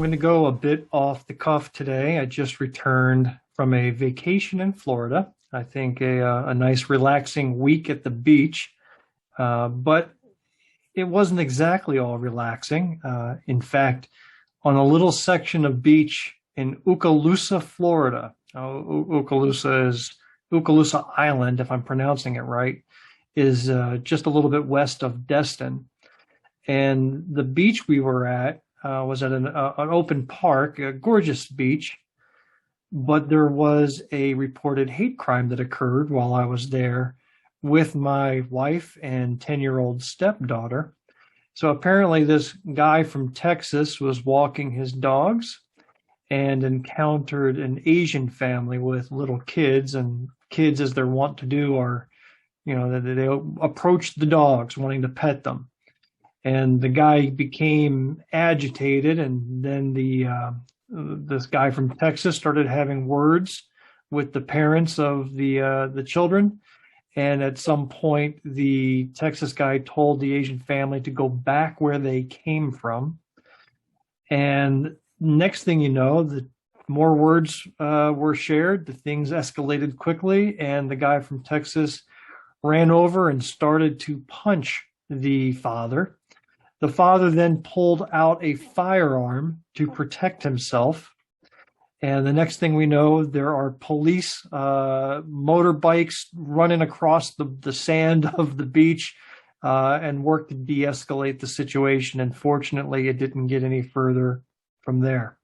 going to go a bit off the cuff today. I just returned from a vacation in Florida. I think a nice relaxing week at the beach, but it wasn't exactly all relaxing. In fact, on a little section of beach in Okaloosa, Florida, Okaloosa Island, if I'm pronouncing it right, is just a little bit west of Destin. And the beach we were at was at an open park, a gorgeous beach, but there was a reported hate crime that occurred while I was there with my wife and 10-year-old stepdaughter. So apparently this guy from Texas was walking his dogs and encountered an Asian family with little kids, and kids, as they're wont to do, are, they approach the dogs wanting to pet them. And the guy became agitated, and then this guy from Texas started having words with the parents of the children. And at some point, the Texas guy told the Asian family to go back where they came from. And next thing you know, the more words were shared, the things escalated quickly, and the guy from Texas ran over and started to punch the father. The father then pulled out a firearm to protect himself. And the next thing we know, there are police motorbikes running across the sand of the beach and work to de-escalate the situation. And fortunately, it didn't get any further from there.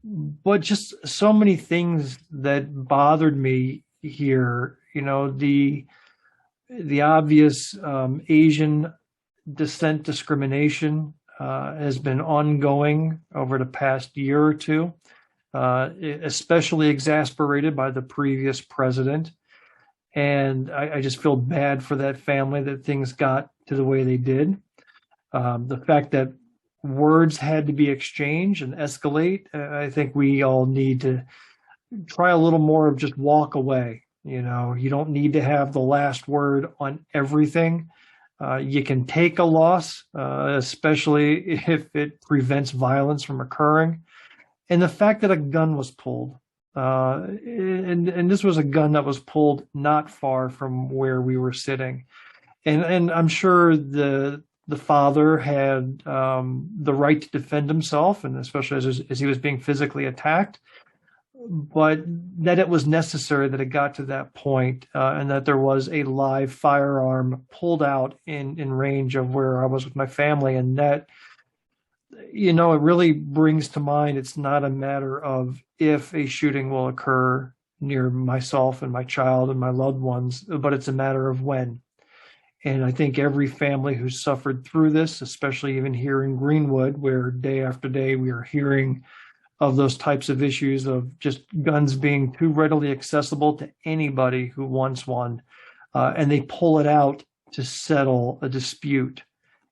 But just so many things that bothered me here, the obvious Asian descent discrimination has been ongoing over the past year or two, especially exasperated by the previous president. And I just feel bad for that family that things got to the way they did. The fact that words had to be exchanged and escalate, I think we all need to try a little more of just walk away. You don't need to have the last word on everything. You can take a loss, especially if it prevents violence from occurring. And the fact that a gun was pulled, and this was a gun that was pulled not far from where we were sitting. And I'm sure the father had the right to defend himself, and especially as he was being physically attacked. But that it was necessary that it got to that point, and that there was a live firearm pulled out in range of where I was with my family. And that, it really brings to mind, it's not a matter of if a shooting will occur near myself and my child and my loved ones, but it's a matter of when. And I think every family who's suffered through this, especially even here in Greenwood, where day after day we are hearing of those types of issues of just guns being too readily accessible to anybody who wants one, and they pull it out to settle a dispute,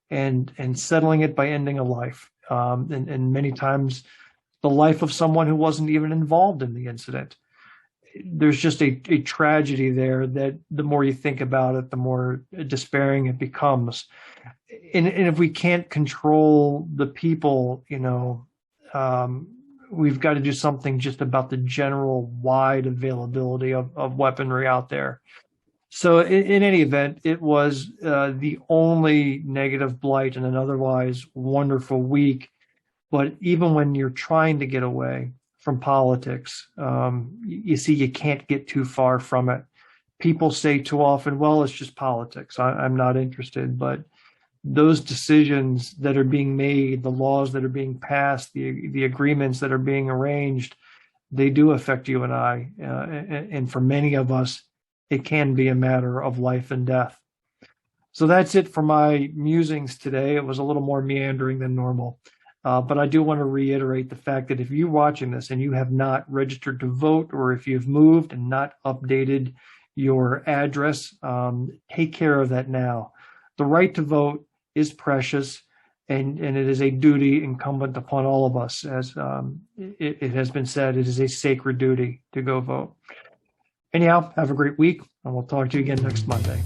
and settling it by ending a life, and many times the life of someone who wasn't even involved in the incident. There's just a tragedy there that the more you think about it, the more despairing it becomes. And if we can't control the people, we've got to do something just about the general wide availability of weaponry out there. So in any event, it was the only negative blight in an otherwise wonderful week. But even when you're trying to get away from politics, you see you can't get too far from it. People say too often, well, it's just politics. I'm not interested. But those decisions that are being made, the laws that are being passed, the agreements that are being arranged, they do affect you and I. And for many of us, it can be a matter of life and death. So that's it for my musings today. It was a little more meandering than normal. But I do want to reiterate the fact that if you're watching this and you have not registered to vote, or if you've moved and not updated your address, take care of that now. The right to vote is precious, and it is a duty incumbent upon all of us. As it has been said, it is a sacred duty to go vote. Anyhow, have a great week, and we'll talk to you again next Monday.